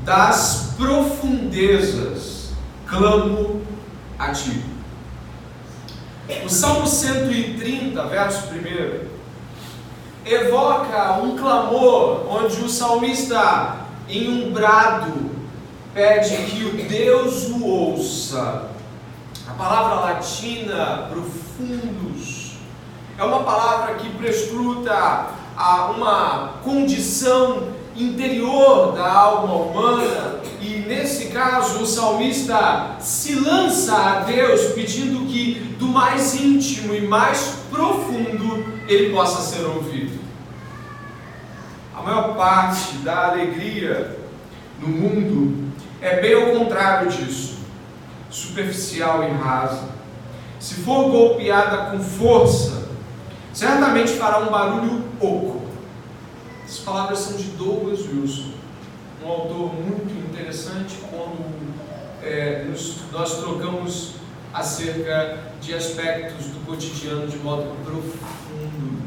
das profundezas clamo a ti. O Salmo 130, verso 1, evoca um clamor onde o salmista, em um brado, pede que o Deus o ouça. A palavra latina, profundus, é uma palavra que prescruta a uma condição interior da alma humana, e nesse caso o salmista se lança a Deus pedindo que do mais íntimo e mais profundo ele possa ser ouvido. A maior parte da alegria no mundo é bem ao contrário disso, superficial e rasa. Se for golpeada com força, certamente fará um barulho oco. Essas palavras são de Douglas Wilson, um autor muito interessante quando nós trocamos acerca de aspectos do cotidiano de modo profundo.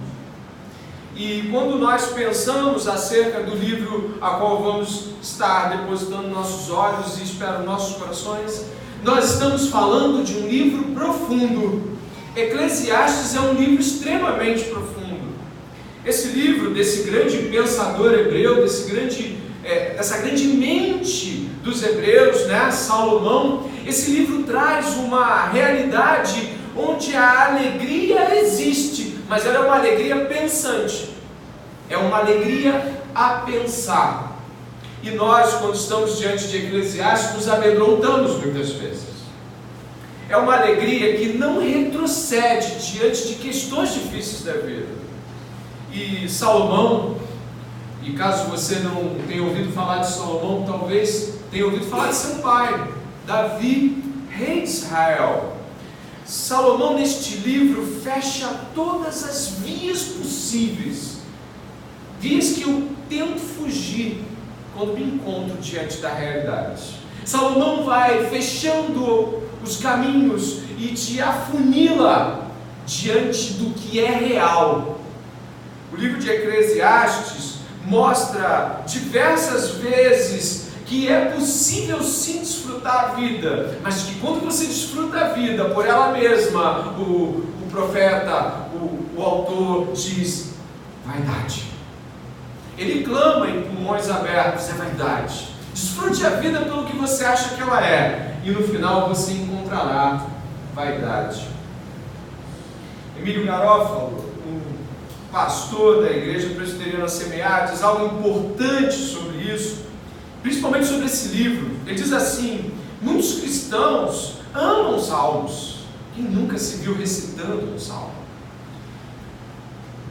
E quando nós pensamos acerca do livro a qual vamos estar depositando nossos olhos e espero nossos corações, nós estamos falando de um livro profundo. Eclesiastes é um livro extremamente profundo. Esse livro desse grande pensador hebreu, dessa grande mente dos hebreus, né, Salomão, esse livro traz uma realidade onde a alegria existe, mas ela é uma alegria pensante, é uma alegria a pensar. E nós, quando estamos diante de Eclesiastes, nos amedrontamos muitas vezes. É uma alegria que não retrocede diante de questões difíceis da vida. E Salomão, e caso você não tenha ouvido falar de Salomão, talvez tenha ouvido falar de seu pai, Davi, rei de Israel. Salomão, neste livro, fecha todas as vias possíveis, vias que eu tento fugir quando me encontro diante da realidade. Salomão vai fechando os caminhos e te afunila diante do que é real. O livro de Eclesiastes mostra diversas vezes que é possível sim desfrutar a vida, mas que quando você desfruta a vida por ela mesma, o profeta, o autor diz, vaidade. Ele clama em pulmões abertos, é vaidade. Desfrute a vida pelo que você acha que ela é, e no final você encontrará vaidade. Emílio Garófalo, pastor da Igreja Presbiteriana Semear, diz algo importante sobre isso, principalmente sobre esse livro. Ele diz assim: muitos cristãos amam salmos. Quem nunca se viu recitando um salmo?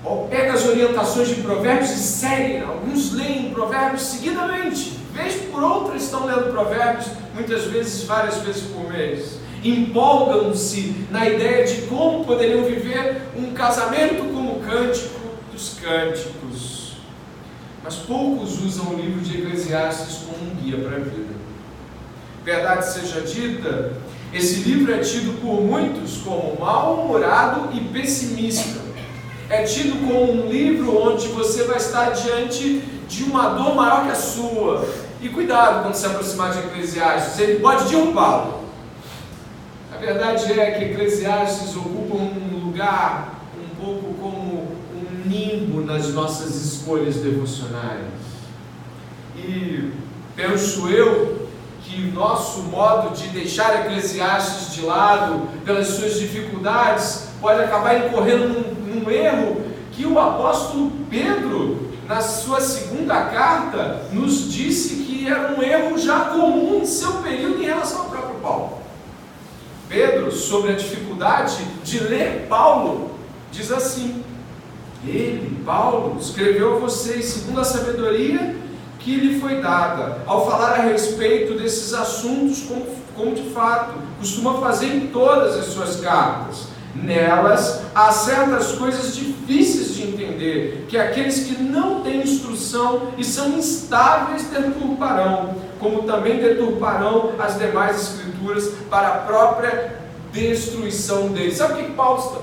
Ou pega as orientações de Provérbios e seguem. Alguns leem Provérbios seguidamente, vez por outra estão lendo Provérbios, muitas vezes, várias vezes por mês. Empolgam-se na ideia de como poderiam viver um casamento como o Cântico dos Cânticos, mas poucos usam o livro de Eclesiastes como um guia para a vida. Verdade seja dita, esse livro é tido por muitos como mal-humorado e pessimista. É tido como um livro onde você vai estar diante de uma dor maior que a sua. E cuidado quando se aproximar de Eclesiastes, ele pode derrubá-lo. A verdade é que Eclesiastes ocupa um lugar um pouco como um nimbo nas nossas escolhas devocionais. E penso eu que o nosso modo de deixar Eclesiastes de lado pelas suas dificuldades pode acabar incorrendo num erro que o apóstolo Pedro, na sua segunda carta, nos disse que era um erro já comum em seu período em relação ao próprio Paulo. Pedro, sobre a dificuldade de ler Paulo, diz assim: ele, Paulo, escreveu a vocês segundo a sabedoria que lhe foi dada, ao falar a respeito desses assuntos, como de fato costuma fazer em todas as suas cartas. Nelas há certas coisas difíceis de entender, que aqueles que não têm instrução e são instáveis deturparão, como também deturparão as demais escrituras para a própria destruição deles. Sabe o que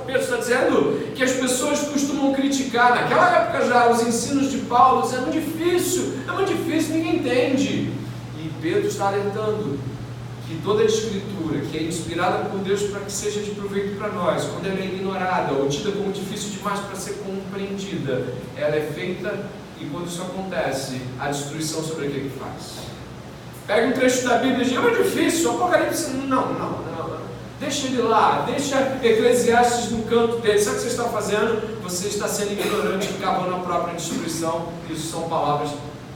Pedro está dizendo? Que as pessoas costumam criticar, naquela época já, os ensinos de Paulo. É muito difícil, ninguém entende. Pedro está alertando que toda a Escritura, que é inspirada por Deus para que seja de proveito para nós, quando ela é ignorada ou tida como difícil demais para ser compreendida, ela é feita, e quando isso acontece, a destruição sobre aquele que faz. Pega um trecho da Bíblia e diz: é difícil, o Apocalipse, não. Deixa ele lá, deixa Eclesiastes no canto dele. Sabe o que você está fazendo? Você está sendo ignorante e cavando a própria destruição. Isso são palavras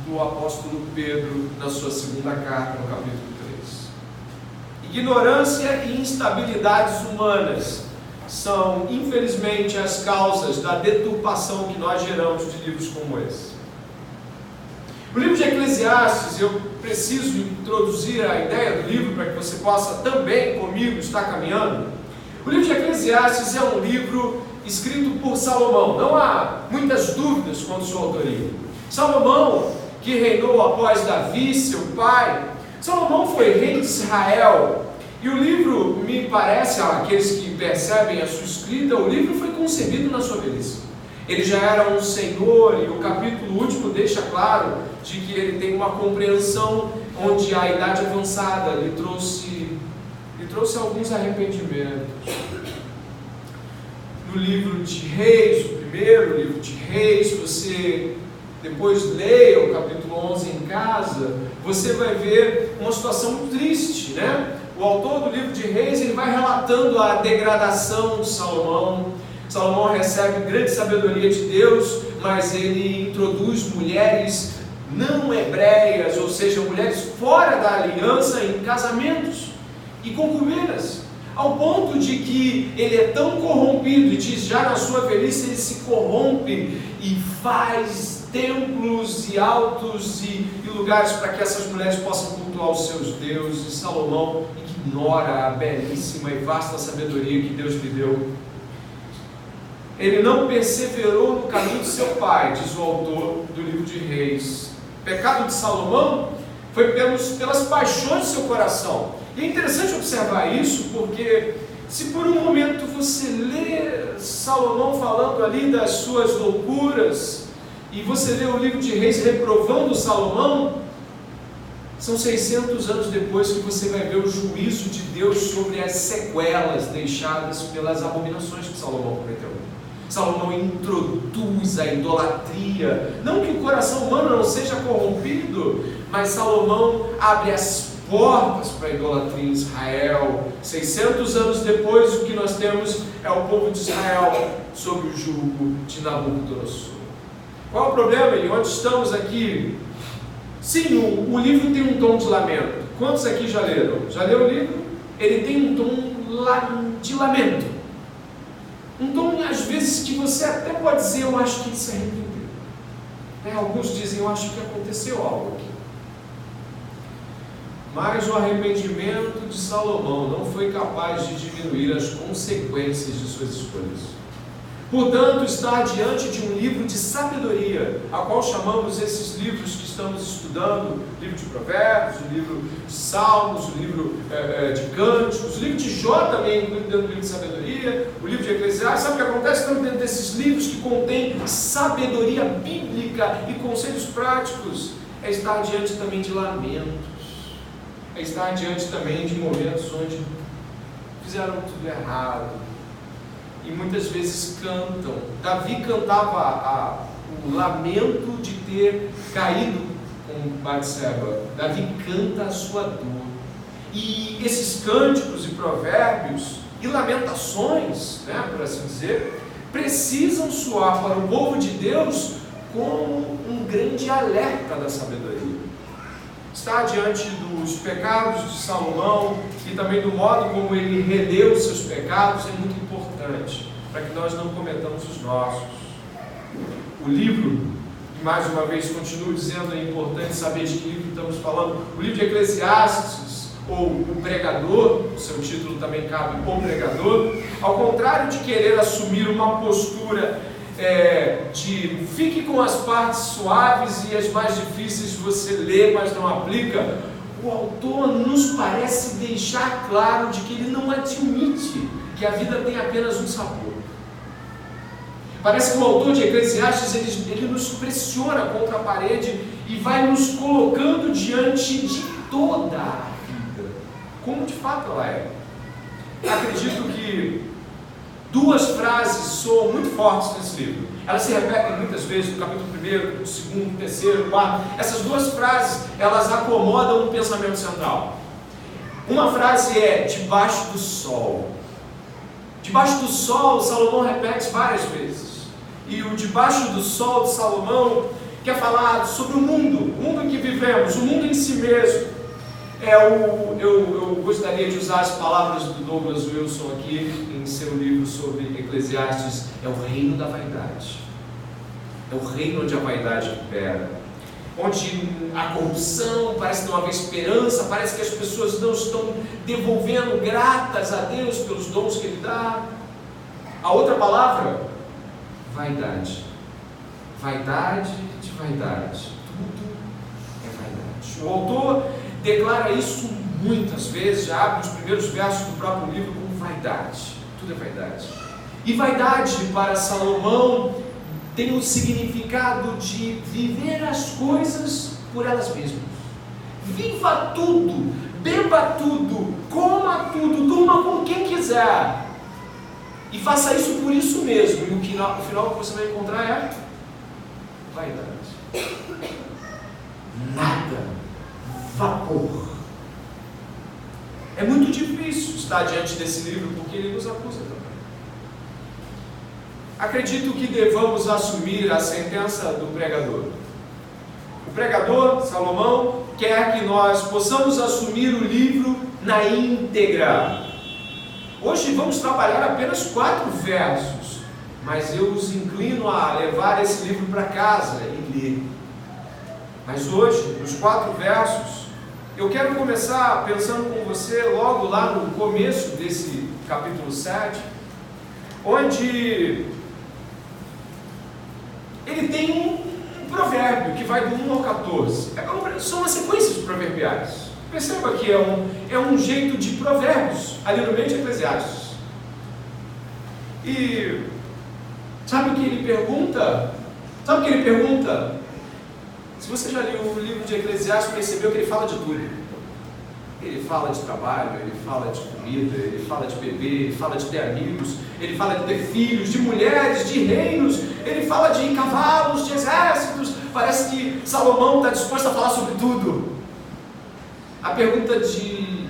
do apóstolo Pedro na sua segunda carta, no capítulo 3. Ignorância e instabilidades humanas são, infelizmente, as causas da deturpação que nós geramos de livros como esse. O livro de Eclesiastes, eu preciso introduzir a ideia do livro para que você possa também comigo estar caminhando. O livro de Eclesiastes é um livro escrito por Salomão. Não há muitas dúvidas quanto à sua autoria. Salomão, que reinou após Davi, seu pai. Salomão foi rei de Israel. E o livro, me parece, aqueles que percebem a sua escrita, o livro foi concebido na sua velhice. Ele já era um senhor, e o capítulo último deixa claro de que ele tem uma compreensão onde a idade avançada lhe trouxe alguns arrependimentos. No livro de Reis, o primeiro livro de Reis, você depois leia o capítulo 11 em casa, você vai ver uma situação muito triste, né? O autor do livro de Reis, ele vai relatando a degradação de Salomão. Salomão recebe grande sabedoria de Deus, mas ele introduz mulheres não hebreias, ou seja, mulheres fora da aliança, em casamentos e concubinas, ao ponto de que ele é tão corrompido, e diz, já na sua velhice ele se corrompe e faz templos e altos e lugares para que essas mulheres possam cultuar os seus deuses. E Salomão ignora a belíssima e vasta sabedoria que Deus lhe deu. Ele não perseverou no caminho de seu pai, diz o autor do livro de Reis. O pecado de Salomão foi pelas paixões de seu coração. E é interessante observar isso, porque se por um momento você lê Salomão falando ali das suas loucuras, e você lê o livro de Reis reprovando Salomão, são 600 anos depois que você vai ver o juízo de Deus sobre as sequelas deixadas pelas abominações que Salomão cometeu. Salomão introduz a idolatria, não que o coração humano não seja corrompido, mas Salomão abre as portas para a idolatria em Israel. 600 anos depois, o que nós temos é o povo de Israel sob o jugo de Nabucodonosor. Qual é o problema? E onde estamos aqui? Sim, o livro tem um tom de lamento. Quantos aqui já leram? Já leu o livro? Ele tem um tom de lamento. Um tom, às vezes, que você até pode dizer, eu acho que ele se arrependeu. Alguns dizem, eu acho que aconteceu algo aqui. Mas o arrependimento de Salomão não foi capaz de diminuir as consequências de suas escolhas. Portanto, está diante de um livro de sabedoria, a qual chamamos esses livros que estamos estudando, o livro de Provérbios, o livro de Salmos, o livro de Cânticos, o livro de Jó também, dentro do livro de sabedoria, o livro de Eclesiastes. Sabe o que acontece? Estamos dentro desses livros que contêm sabedoria bíblica e conselhos práticos. É estar diante também de lamentos, é estar diante também de momentos onde fizeram tudo errado, e muitas vezes cantam. Davi cantava o lamento de ter caído com Batseba. Davi canta a sua dor. E esses cânticos e provérbios e lamentações, por assim dizer, precisam soar para o povo de Deus como um grande alerta da sabedoria. Está diante dos pecados de Salomão e também do modo como ele redeu os seus pecados é muito importante, para que nós não cometamos os nossos. O livro, mais uma vez continuo dizendo, é importante saber de que livro estamos falando. O livro de Eclesiastes, ou o pregador, o seu título também cabe, o pregador, ao contrário de querer assumir uma postura de fique com as partes suaves e as mais difíceis você lê, mas não aplica, o autor nos parece deixar claro de que ele não admite que a vida tem apenas um sabor. Parece que o autor de Eclesiastes ele nos pressiona contra a parede e vai nos colocando diante de toda a vida, como de fato ela é. Acredito que duas frases soam muito fortes nesse livro. Elas se repetem muitas vezes no capítulo 1, no 2, 3, 4. Essas duas frases, elas acomodam um pensamento central. Uma frase é debaixo do sol. Debaixo do sol, Salomão repete várias vezes. E o debaixo do sol de Salomão quer falar sobre o mundo em que vivemos, o mundo em si mesmo. Eu gostaria de usar as palavras do Douglas Wilson aqui em seu livro sobre Eclesiastes. É o reino da vaidade. É o reino onde a vaidade impera, onde a corrupção parece não haver esperança, parece que as pessoas não estão devolvendo gratas a Deus pelos dons que Ele dá. A outra palavra, vaidade. Vaidade de vaidade. Tudo é vaidade. O autor declara isso muitas vezes, já abre os primeiros versos do próprio livro como vaidade. Tudo é vaidade. E vaidade para Salomão tem o significado de viver as coisas por elas mesmas. Viva tudo, beba tudo, coma tudo, durma com quem quiser. E faça isso por isso mesmo. E o final que você vai encontrar é vaidade. Nada. Vapor. É muito difícil estar diante desse livro porque ele nos acusa também. Acredito que devamos assumir a sentença do pregador. O pregador, Salomão, quer que nós possamos assumir o livro na íntegra. Hoje vamos trabalhar apenas 4 versos, mas eu os inclino a levar esse livro para casa e ler. Mas hoje, nos 4 versos, eu quero começar pensando com você logo lá no começo desse capítulo 7, onde ele tem um provérbio que vai do 1 ao 14. São uma sequência de proverbiais. Perceba que é um jeito de provérbios ali no meio de Eclesiastes. E sabe o que ele pergunta? Se você já leu o livro de Eclesiastes, percebeu que ele fala de tudo. Ele fala de trabalho, ele fala de comida, ele fala de beber, ele fala de ter amigos, ele fala de ter filhos, de mulheres, de reinos, ele fala de cavalos, de exércitos. Parece que Salomão está disposto a falar sobre tudo. A pergunta de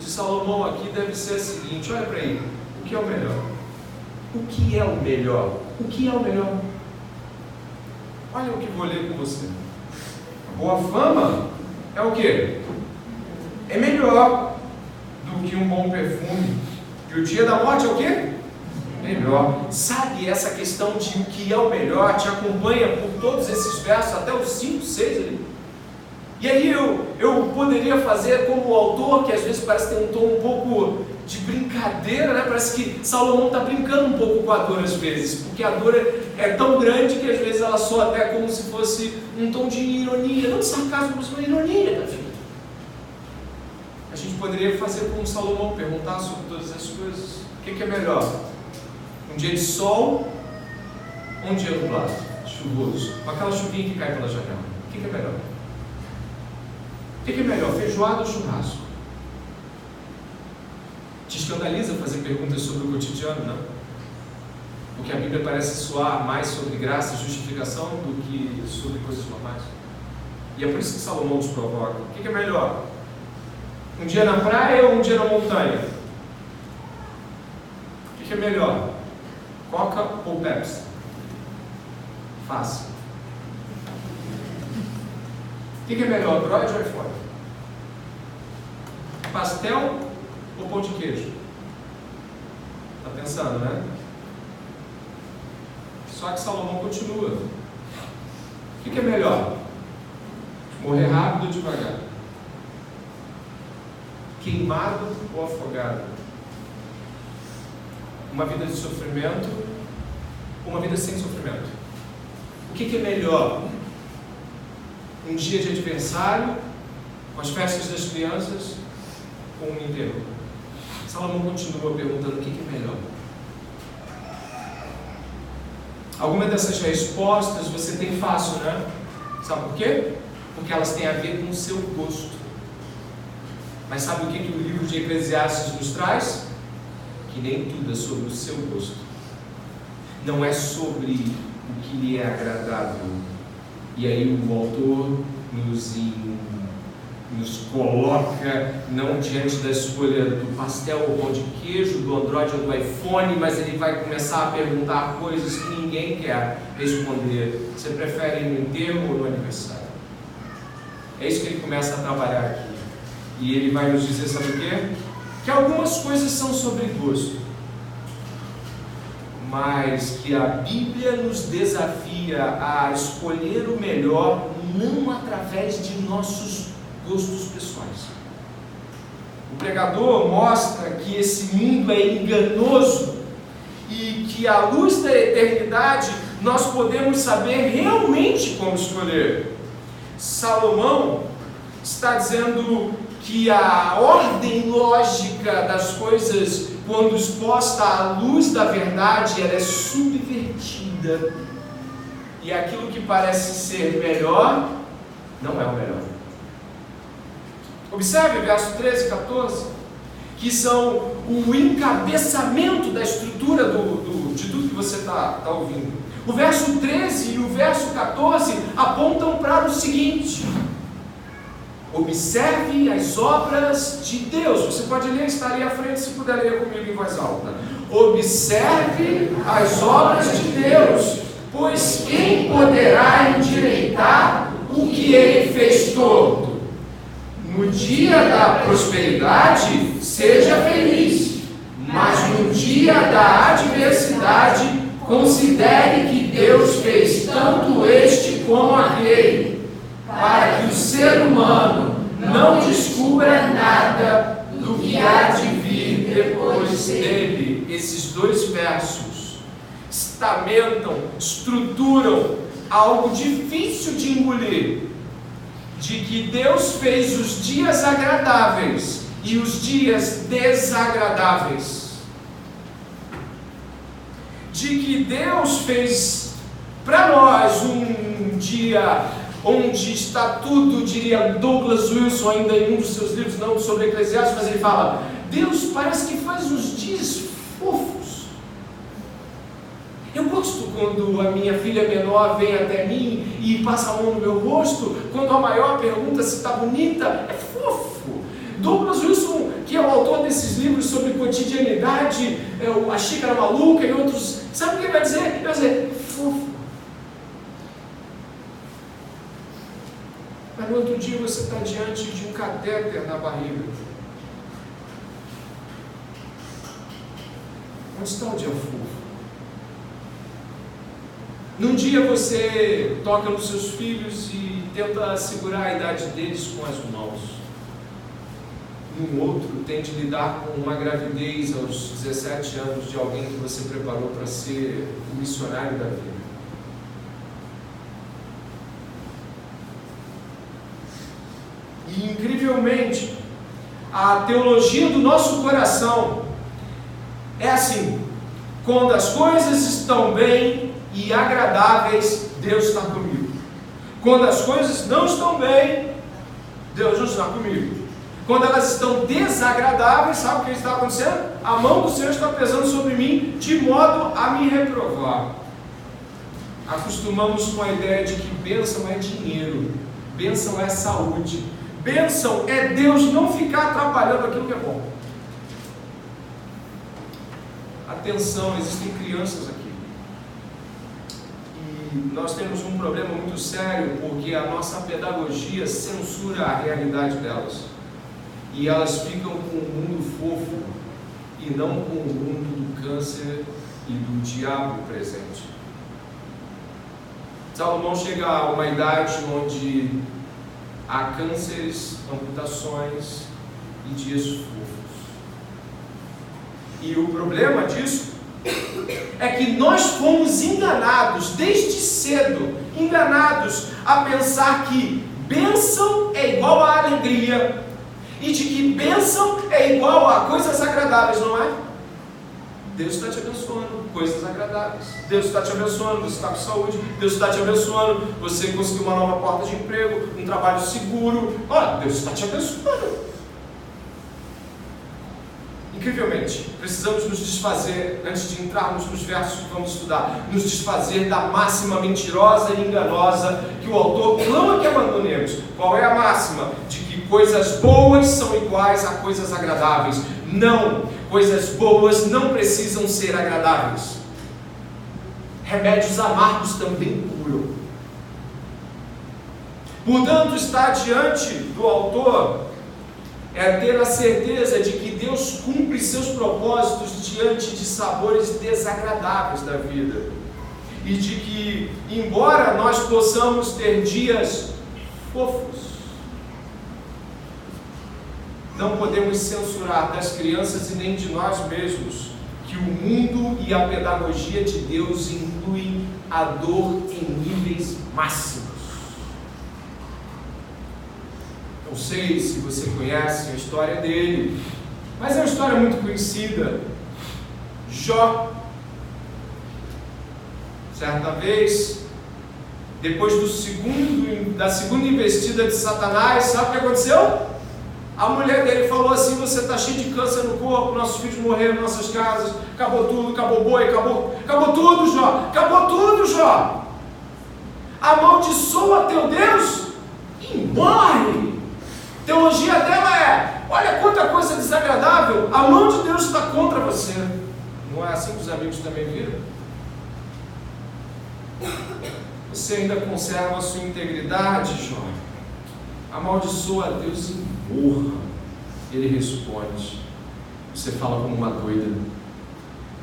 Salomão aqui deve ser a seguinte: olha para ele, o que é o melhor? O que é o melhor? O que é o melhor? Olha o que vou ler com você. A boa fama é o quê? É melhor do que um bom perfume. E o dia da morte é o quê? Melhor. Sabe, essa questão de o que é o melhor te acompanha por todos esses versos, até os 5, 6 ali. E aí eu poderia fazer como o autor, que às vezes parece ter um tom um pouco de brincadeira, né? Parece que Salomão está brincando um pouco com a dor às vezes, porque a dor é tão grande que às vezes ela soa até como se fosse um tom de ironia, não de sarcasmo, mas uma ironia da vida. A gente poderia fazer como Salomão, perguntar sobre todas as coisas. O que é melhor? Um dia de sol ou um dia nublado, chuvoso, com aquela chuvinha que cai pela janela? O que é melhor? O que é melhor, feijoada ou churrasco? Te escandaliza fazer perguntas sobre o cotidiano, não? Porque a Bíblia parece soar mais sobre graça e justificação do que sobre coisas normais. E é por isso que Salomão nos provoca. O que é melhor? Um dia na praia ou um dia na montanha? O que é melhor? Coca ou Pepsi? Fácil. O que é melhor, Android ou iPhone? Pastel ou pão de queijo? Está pensando, né? Só que Salomão continua. O que é melhor? Morrer rápido ou devagar? Queimado ou afogado? Uma vida de sofrimento ou uma vida sem sofrimento? O que é melhor? Um dia de aniversário, com as festas das crianças, ou um enterro? Salomão continua perguntando o que é melhor. Alguma dessas respostas você tem fácil, né? Sabe por quê? Porque elas têm a ver com o seu gosto. Mas sabe o que o livro de Eclesiastes nos traz? Que nem tudo é sobre o seu gosto. Não é sobre o que lhe é agradável. E aí o autor nos coloca não diante da escolha do pastel ou pão de queijo, do Android ou do iPhone, mas ele vai começar a perguntar coisas que ninguém quer responder. Você prefere no enterro ou no aniversário? É isso que ele começa a trabalhar aqui. E ele vai nos dizer, sabe o quê? Que algumas coisas são sobre gosto, mas que a Bíblia nos desafia a escolher o melhor, não através de nossos gostos pessoais. O pregador mostra que esse mundo é enganoso e que à luz da eternidade nós podemos saber realmente como escolher. Salomão está dizendo que a ordem lógica das coisas, quando exposta à luz da verdade, ela é subvertida. E aquilo que parece ser melhor, não é o melhor. Observe verso 13 e 14, que são o encabeçamento da estrutura de tudo que você está ouvindo. O verso 13 e o verso 14 apontam para o seguinte: observe as obras de Deus. Você pode ler, está ali à frente, se puder ler comigo em voz alta. Observe as obras de Deus, pois quem poderá endireitar o que ele fez torto? No dia da prosperidade, seja feliz, mas no dia da adversidade, considere que Deus fez tanto este como aquele, para que o ser humano não descubra nada do que há de vir depois dele. Esses dois versos estamentam, estruturam algo difícil de engolir, de que Deus fez os dias agradáveis e os dias desagradáveis, de que Deus fez para nós um dia onde está tudo, diria Douglas Wilson, ainda em um dos seus livros, não sobre Eclesiastes, mas ele fala: Deus parece que faz uns dias fofos. Eu gosto quando a minha filha menor vem até mim e passa a mão no meu rosto, quando a maior pergunta se está bonita, é fofo. Douglas Wilson, que é o autor desses livros sobre cotidianidade, A Xícara Maluca e outros, sabe o que ele vai dizer? Ele vai dizer, fofo. Mas no outro dia você está diante de um catéter na barriga. Onde está o dia fofo? Num dia você toca nos seus filhos e tenta segurar a idade deles com as mãos. Num outro, tente lidar com uma gravidez aos 17 anos de alguém que você preparou para ser o missionário da vida. E incrivelmente, a teologia do nosso coração é assim: quando as coisas estão bem e agradáveis, Deus está comigo. Quando as coisas não estão bem, Deus não está comigo. Quando elas estão desagradáveis, sabe o que está acontecendo? A mão do Senhor está pesando sobre mim, de modo a me reprovar. Acostumamos com a ideia de que bênção é dinheiro, bênção é saúde, bênção é Deus não ficar atrapalhando aquilo que é bom. Atenção, existem crianças aqui. E nós temos um problema muito sério, porque a nossa pedagogia censura a realidade delas. E elas ficam com o mundo fofo e não com o mundo do câncer e do diabo presente. Salomão chega a uma idade onde há cânceres, amputações e dias fofos. E o problema disso é que nós fomos enganados desde cedo, enganados a pensar que bênção é igual a alegria e de que bênção é igual a coisas agradáveis, não é? Deus está te abençoando, coisas agradáveis. Deus está te abençoando, você está com saúde. Deus está te abençoando, você conseguiu uma nova porta de emprego, um trabalho seguro. Olha, Deus está te abençoando. incrivelmente, precisamos nos desfazer, antes de entrarmos nos versos que vamos estudar, nos desfazer da máxima mentirosa e enganosa que o autor clama que abandonemos. Qual é a máxima? De que coisas boas são iguais a coisas agradáveis. Não! Coisas boas não precisam ser agradáveis. Remédios amargos também curam. Portanto, estar diante do autor é ter a certeza de que Deus cumpre seus propósitos diante de sabores desagradáveis da vida. E de que, embora nós possamos ter dias fofos, não podemos censurar das crianças e nem de nós mesmos que o mundo e a pedagogia de Deus incluem a dor em níveis máximos. Não sei se você conhece a história dele, mas é uma história muito conhecida. Jó, certa vez, depois da segunda investida de Satanás, sabe o que aconteceu? A mulher dele falou assim: você está cheio de câncer no corpo, nossos filhos morreram em nossas casas, acabou tudo, acabou o boi, acabou tudo, Jó, acabou tudo, Jó. Amaldiçoa teu Deus e morre. Teologia dela é: olha quanta coisa desagradável, a mão de Deus está contra você. Não é assim que os amigos também viram? Você ainda conserva a sua integridade, Jó? Amaldiçoa a Deus e morra. Ele responde: você fala como uma doida.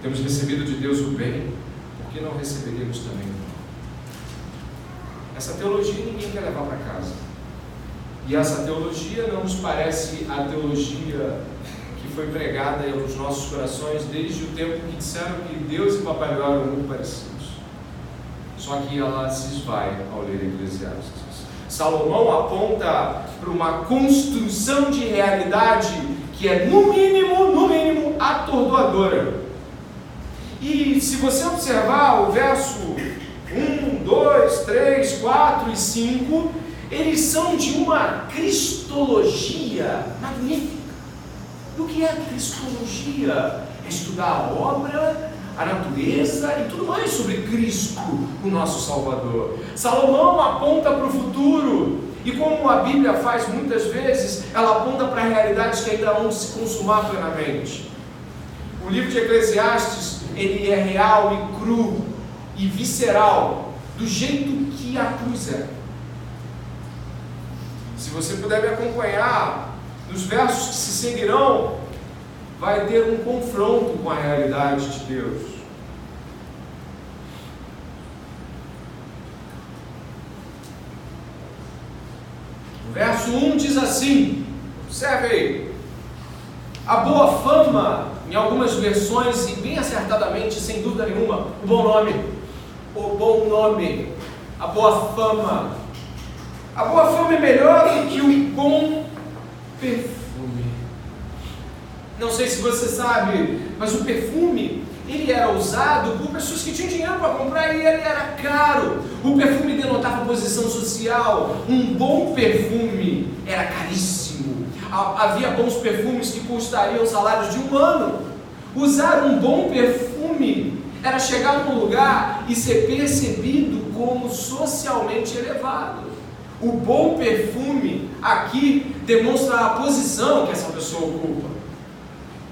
Temos recebido de Deus o bem, por que não receberíamos também o mal? Essa teologia ninguém quer levar para casa. E essa teologia não nos parece a teologia que foi pregada aos nossos corações desde o tempo que disseram que Deus e Papai Noel eram muito parecidos. Só que ela se esvai ao ler Eclesiastes. Salomão aponta para uma construção de realidade que é no mínimo atordoadora. E se você observar o verso 1, 2, 3, 4 e 5, eles são de uma cristologia magnífica. E o que é cristologia? É estudar a obra, a natureza e tudo mais sobre Cristo, o nosso Salvador. Salomão aponta para o futuro, e como a Bíblia faz muitas vezes, ela aponta para realidades que ainda vão se consumar plenamente. O livro de Eclesiastes, ele é real e cru e visceral, do jeito que a cruz é. Se você puder me acompanhar nos versos que se seguirão, vai ter um confronto com a realidade de Deus. O verso 1 diz assim, observe aí: a boa fama, em algumas versões, e bem acertadamente, sem dúvida nenhuma, o bom nome, a boa fama. A boa fama é melhor do que o bom perfume. Não sei se você sabe, mas o perfume, ele era usado por pessoas que tinham dinheiro para comprar e ele era caro. O perfume denotava posição social. Um bom perfume era caríssimo. Havia bons perfumes que custariam salários de um ano. Usar um bom perfume era chegar num lugar e ser percebido como socialmente elevado. O bom perfume aqui demonstra a posição que essa pessoa ocupa.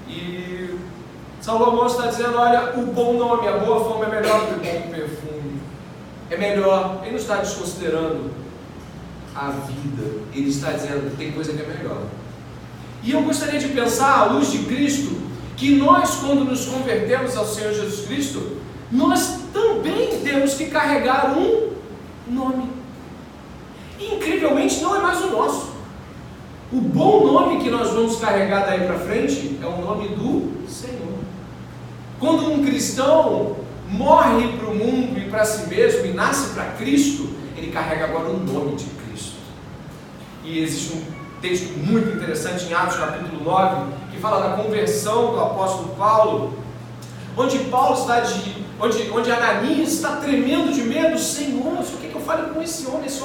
E Salomão está dizendo: olha, o bom nome, a boa fama é melhor que o bom perfume. É melhor. Ele não está desconsiderando a vida. Ele está dizendo que tem coisa que é melhor. E eu gostaria de pensar, à luz de Cristo, que nós, quando nos convertemos ao Senhor Jesus Cristo, nós também temos que carregar um nome. E, incrivelmente, não é mais o nosso. O bom nome que nós vamos carregar daí para frente é o nome do Senhor. Quando um cristão morre para o mundo e para si mesmo e nasce para Cristo, ele carrega agora o nome de Cristo. E existe um texto muito interessante em Atos capítulo 9, que fala da conversão do apóstolo Paulo, onde Ananias está tremendo de medo. Senhor, o que eu falo com esse homem? Esse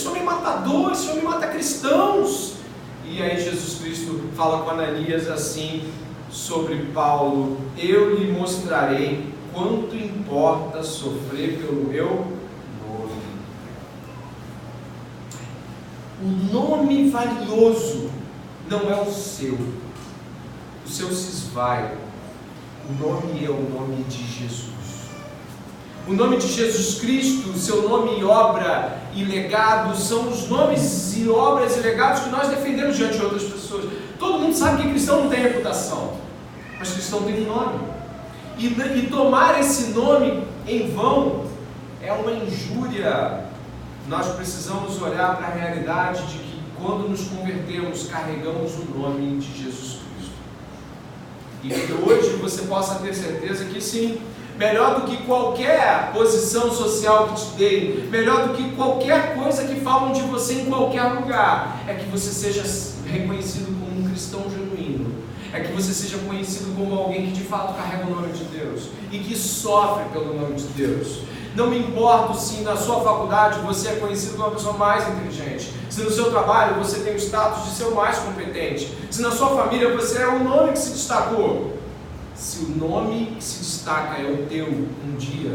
homem é matador, esse homem mata cristãos. E aí Jesus Cristo fala com Ananias assim: sobre Paulo: eu lhe mostrarei quanto importa sofrer pelo meu nome. O nome valioso não é o seu se esvai. O nome é o nome de Jesus. O nome de Jesus Cristo, o seu nome e obra e legado são os nomes e obras e legados que nós defendemos diante de outras pessoas. Todo mundo sabe que cristão não tem reputação, mas cristão tem um nome. E tomar esse nome em vão é uma injúria. Nós precisamos olhar para a realidade de que quando nos convertemos, carregamos o nome de Jesus Cristo. E que hoje você possa ter certeza que sim, melhor do que qualquer posição social que te deem, melhor do que qualquer coisa que falam de você em qualquer lugar, é que você seja reconhecido como um cristão genuíno, é que você seja conhecido como alguém que de fato carrega o nome de Deus e que sofre pelo nome de Deus. Não me importa se na sua faculdade você é conhecido como uma pessoa mais inteligente, se no seu trabalho você tem o status de ser o mais competente, se na sua família você é o nome que se destacou. Se o nome que se destaca é o teu, um dia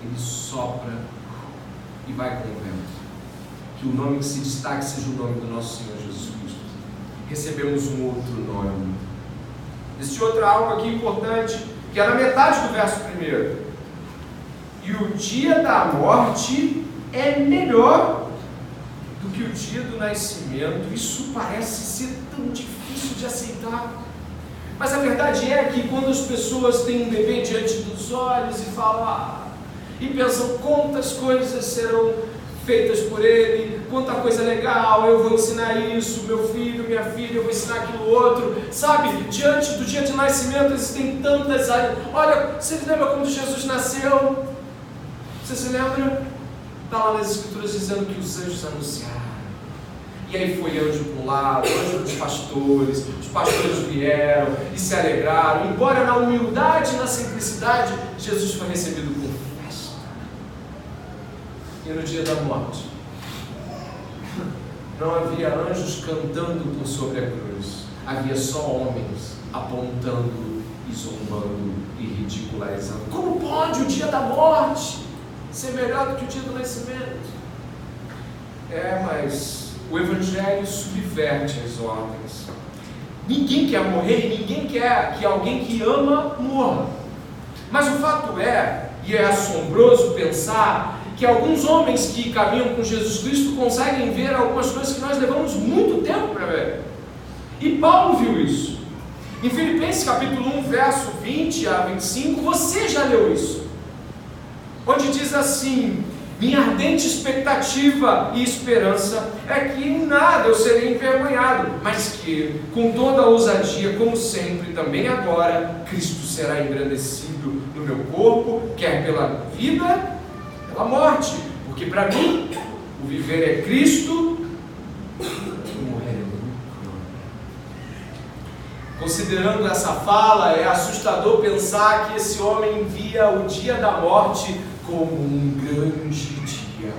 ele sopra e vai com o vento. Que o nome que se destaque seja o nome do nosso Senhor Jesus Cristo. Recebemos um outro nome. Existe outra algo aqui importante, que é na metade do verso 1. E o dia da morte é melhor do que o dia do nascimento. Isso parece ser tão difícil de aceitar. Mas a verdade é que quando as pessoas têm um bebê diante dos olhos e falam, e pensam quantas coisas serão feitas por ele, quanta coisa legal, eu vou ensinar isso, meu filho, minha filha, eu vou ensinar aquilo outro, sabe, diante do dia de nascimento existem tantas áreas. Olha, você lembra quando Jesus nasceu? Você se lembra? Está lá nas escrituras dizendo que os anjos anunciaram. E aí foi anjo para um lado, anjo dos pastores, os pastores vieram e se alegraram. Embora na humildade e na simplicidade, Jesus foi recebido com festa. E no dia da morte, não havia anjos cantando por sobre a cruz, havia só homens apontando e zombando e ridicularizando. Como pode o dia da morte ser melhor do que o dia do nascimento? Mas o Evangelho subverte as ordens. Ninguém quer morrer e ninguém quer que alguém que ama morra. Mas o fato é, e é assombroso pensar, que alguns homens que caminham com Jesus Cristo conseguem ver algumas coisas que nós levamos muito tempo para ver. E Paulo viu isso. Em Filipenses capítulo 1, verso 20 a 25, você já leu isso. Onde diz assim: minha ardente expectativa e esperança é que em nada eu serei envergonhado, mas que, com toda a ousadia, como sempre, também agora, Cristo será engrandecido no meu corpo, quer pela vida, pela morte. Porque para mim, o viver é Cristo, o morrer é lucro. Considerando essa fala, é assustador pensar que esse homem via o dia da morte como um grande dia.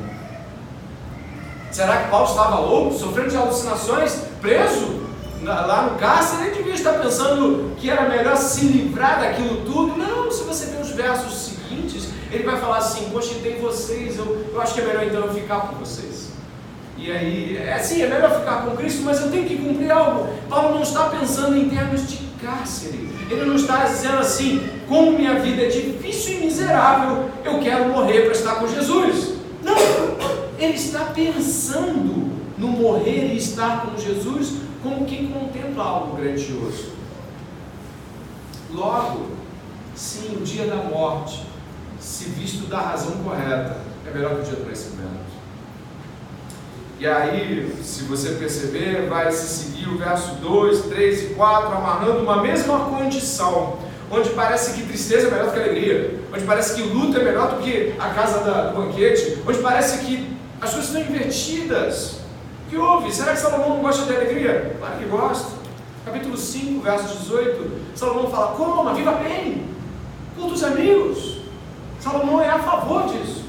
Será que Paulo estava louco, sofrendo de alucinações, preso lá no cárcere? Ele devia estar pensando que era melhor se livrar daquilo tudo. Não, se você ver os versos seguintes, ele vai falar assim: poxa, tem vocês, eu acho que é melhor então eu ficar com vocês. E aí, é melhor ficar com Cristo, mas eu tenho que cumprir algo. Paulo não está pensando em termos de cárcere. Ele não está dizendo assim: como minha vida é difícil e miserável, eu quero morrer para estar com Jesus. Não, ele está pensando no morrer e estar com Jesus como quem contempla algo grandioso. Logo, sim, o dia da morte, se visto da razão correta, é melhor que o dia do nascimento. E aí, se você perceber, vai se seguir o verso 2, 3 e 4, amarrando uma mesma condição, onde parece que tristeza é melhor do que alegria, onde parece que luta é melhor do que a casa do banquete, onde parece que as coisas estão invertidas. O que houve? Será que Salomão não gosta de alegria? Claro que gosta. Capítulo 5, verso 18, Salomão fala: coma, viva bem, curta os amigos. Salomão é a favor disso.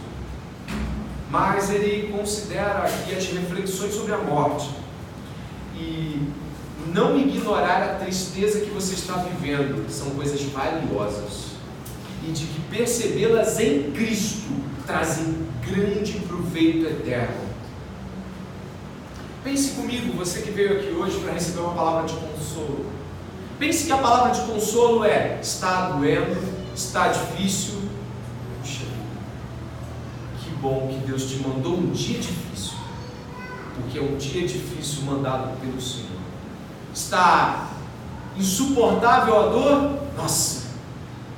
Mas ele considera aqui as reflexões sobre a morte. E não ignorar a tristeza que você está vivendo são coisas valiosas, e de que percebê-las em Cristo trazem grande proveito eterno. Pense comigo, você que veio aqui hoje para receber uma palavra de consolo. Pense que a palavra de consolo é: está doendo, está difícil. Puxa, que bom que Deus te mandou um dia difícil, porque é um dia difícil mandado pelo Senhor. Está insuportável a dor? Nossa,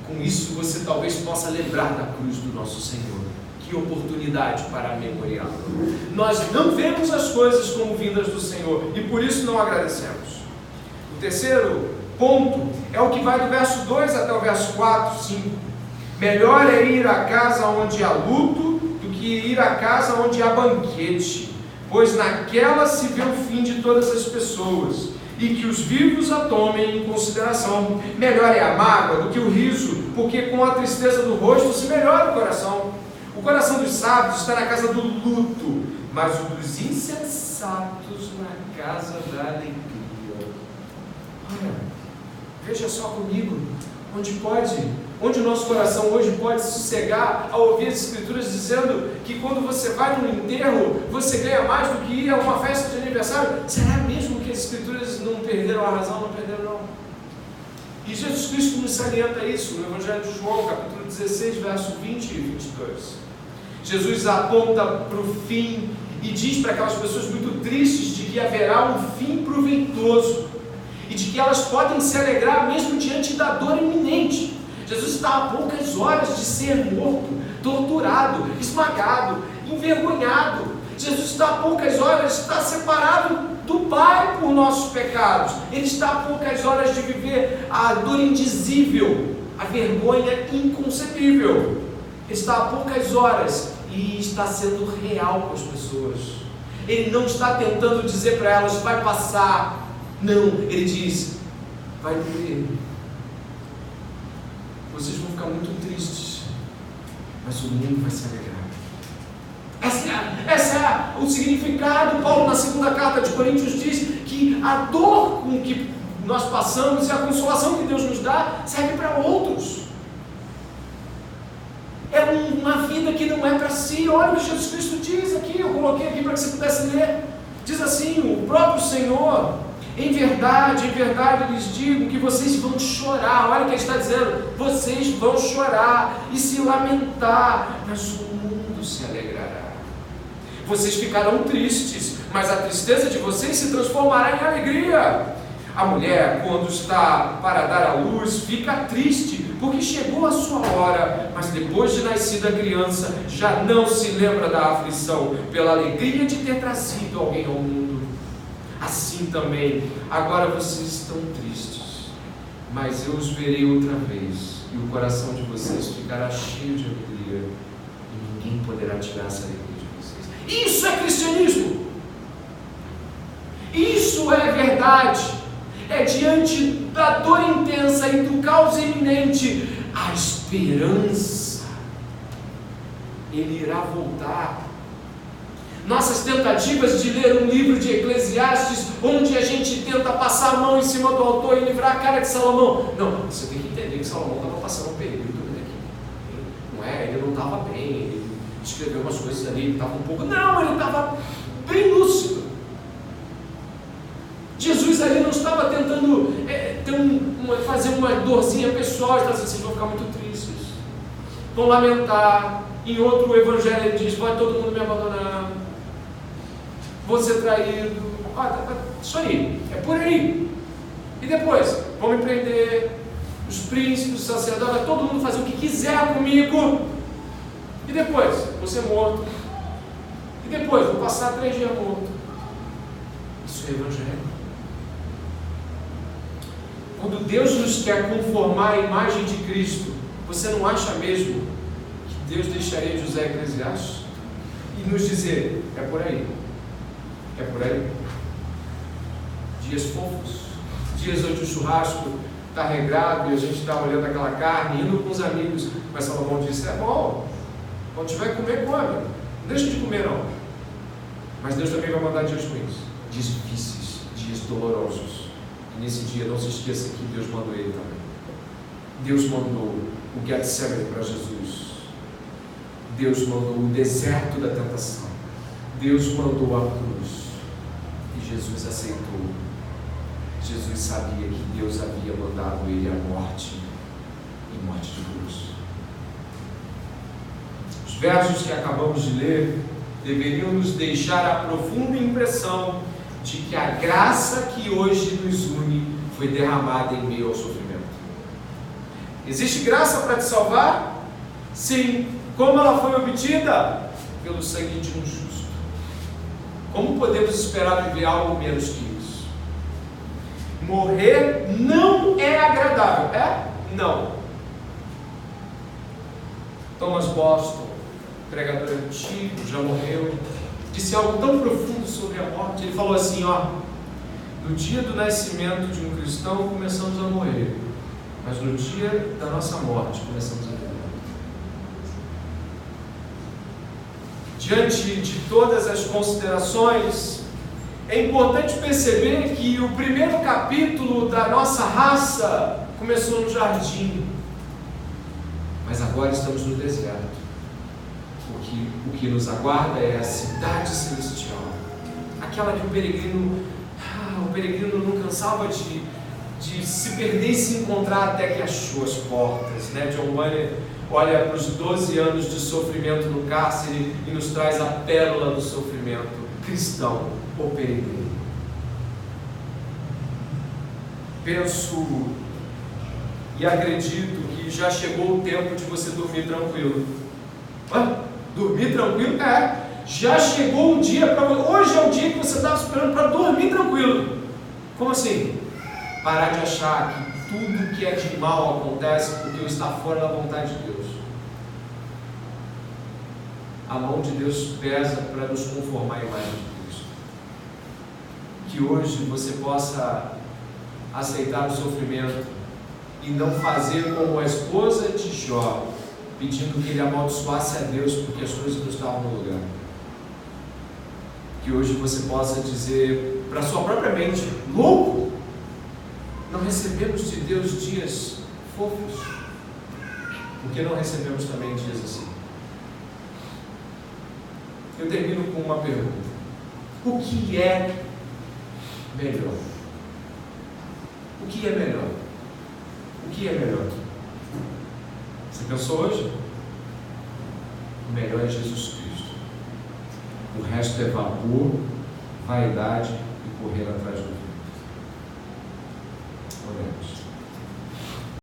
com isso você talvez possa lembrar da cruz do nosso Senhor. Que oportunidade para memoriá-la. Nós não vemos as coisas como vindas do Senhor e por isso não agradecemos. O terceiro ponto é o que vai do verso 2 até o verso 4, 5. Melhor é ir à casa onde há luto do que ir à casa onde há banquete, pois naquela se vê o fim de todas as pessoas, e que os vivos a tomem em consideração. Melhor é a mágoa do que o riso, porque com a tristeza do rosto se melhora o coração. O coração dos sábios está na casa do luto, mas o dos insensatos na casa da alegria. Olha, veja só comigo, onde o nosso coração hoje pode se sossegar ao ouvir as Escrituras dizendo que quando você vai num enterro, você ganha mais do que ir a uma festa de aniversário. Será mesmo que as Escrituras não perderam a razão? Não perderam, não. E Jesus Cristo nos salienta isso no Evangelho de João, capítulo 16, verso 20 e 22. Jesus aponta para o fim e diz para aquelas pessoas muito tristes de que haverá um fim proveitoso e de que elas podem se alegrar mesmo diante da dor iminente. Jesus está a poucas horas de ser morto, torturado, esmagado, envergonhado. Jesus está a poucas horas de estar separado do Pai por nossos pecados. Ele está a poucas horas de viver a dor indizível, a vergonha inconcebível. Ele está a poucas horas e está sendo real com as pessoas. Ele não está tentando dizer para elas: vai passar. Não, ele diz: vai doer. Vocês vão ficar muito tristes, mas o mundo vai se alegrar. Esse é o significado. Paulo, na segunda carta de Coríntios, diz que a dor com que nós passamos e a consolação que Deus nos dá serve para outros. É uma vida que não é para si. Olha o que Jesus Cristo diz aqui, eu coloquei aqui para que você pudesse ler. Diz assim, o próprio Senhor: em verdade, lhes digo que vocês vão chorar. Olha o que ele está dizendo: vocês vão chorar e se lamentar, mas o mundo se alegrará. Vocês ficarão tristes, mas a tristeza de vocês se transformará em alegria. A mulher, quando está para dar à luz, fica triste, porque chegou a sua hora, mas depois de nascida a criança, já não se lembra da aflição, pela alegria de ter trazido alguém ao mundo. Assim também, agora vocês estão tristes, mas eu os verei outra vez, e o coração de vocês ficará cheio de alegria, e ninguém poderá tirar essa alegria de vocês. Isso é cristianismo! Isso é verdade! É diante da dor intensa e do caos iminente, a esperança. Ele irá voltar. Nossas tentativas de ler um livro de Eclesiastes, onde a gente tenta passar a mão em cima do autor e livrar a cara de Salomão. Não, você tem que entender que Salomão estava passando um período aqui. Não é? Ele não estava bem, ele escreveu umas coisas ali, ele estava um pouco... Não, ele estava bem lúcido. Jesus ali não estava tentando fazer uma dorzinha pessoal, ele estava dizendo: vocês vão ficar muito tristes, vão lamentar. Em outro evangelho ele diz: vai todo mundo me abandonar, vou ser traído. Isso aí, é por aí. E depois, vão me prender, os príncipes, os sacerdotes, vai todo mundo fazer o que quiser comigo. E depois, vou ser morto. E depois, vou passar 3 dias morto. Isso é evangelho. Quando Deus nos quer conformar à imagem de Cristo, você não acha mesmo que Deus deixaria de usar Eclesiastes e nos dizer: é por aí, é por aí? Dias fofos, dias onde o churrasco está regrado e a gente está olhando aquela carne, indo com os amigos, mas Salomão disse: é bom, quando tiver que comer, come, não deixa de comer não. Mas Deus também vai mandar dias ruins, dias difíceis, dias dolorosos. E nesse dia, não se esqueça que Deus mandou ele também. Deus mandou o Getsemane para Jesus. Deus mandou o deserto da tentação. Deus mandou a cruz. E Jesus aceitou. Jesus sabia que Deus havia mandado ele à morte, e morte de cruz. Os versos que acabamos de ler deveriam nos deixar a profunda impressão de que a graça que hoje nos une foi derramada em meio ao sofrimento. Existe graça para te salvar? Sim. Como ela foi obtida? Pelo sangue de um justo. Como podemos esperar viver algo menos que isso? Morrer não é agradável. É? Não. Thomas Boston, pregador antigo, já morreu, disse algo tão profundo sobre a morte. Ele falou assim, no dia do nascimento de um cristão começamos a morrer, mas no dia da nossa morte começamos a viver. Diante de todas as considerações, é importante perceber que o primeiro capítulo da nossa raça começou no jardim, mas agora estamos no deserto. O que nos aguarda é a cidade celestial, aquela que o peregrino não cansava de se perder e se encontrar até que achou as portas, né? John Bunyan olha para os 12 anos de sofrimento no cárcere e nos traz a pérola do sofrimento cristão ou peregrino. Penso e acredito que já chegou o tempo de você dormir tranquilo. Dormir tranquilo? Já chegou o dia para você. Hoje é o dia que você estava esperando para dormir tranquilo. Como assim? Parar de achar que tudo que é de mal acontece porque está fora da vontade de Deus. A mão de Deus pesa para nos conformar à imagem de Cristo. Que hoje você possa aceitar o sofrimento e não fazer como a esposa de Jó, pedindo que ele amaldiçoasse a Deus porque as coisas não estavam no lugar. Que hoje você possa dizer para a sua própria mente, louco, não recebemos de Deus dias fofos, porque não recebemos também dias assim. Eu termino com uma pergunta: o que é melhor? O que é melhor? O que é melhor? Você pensou hoje? O melhor é Jesus Cristo. O resto é vapor, vaidade e correr atrás do vento. Oremos.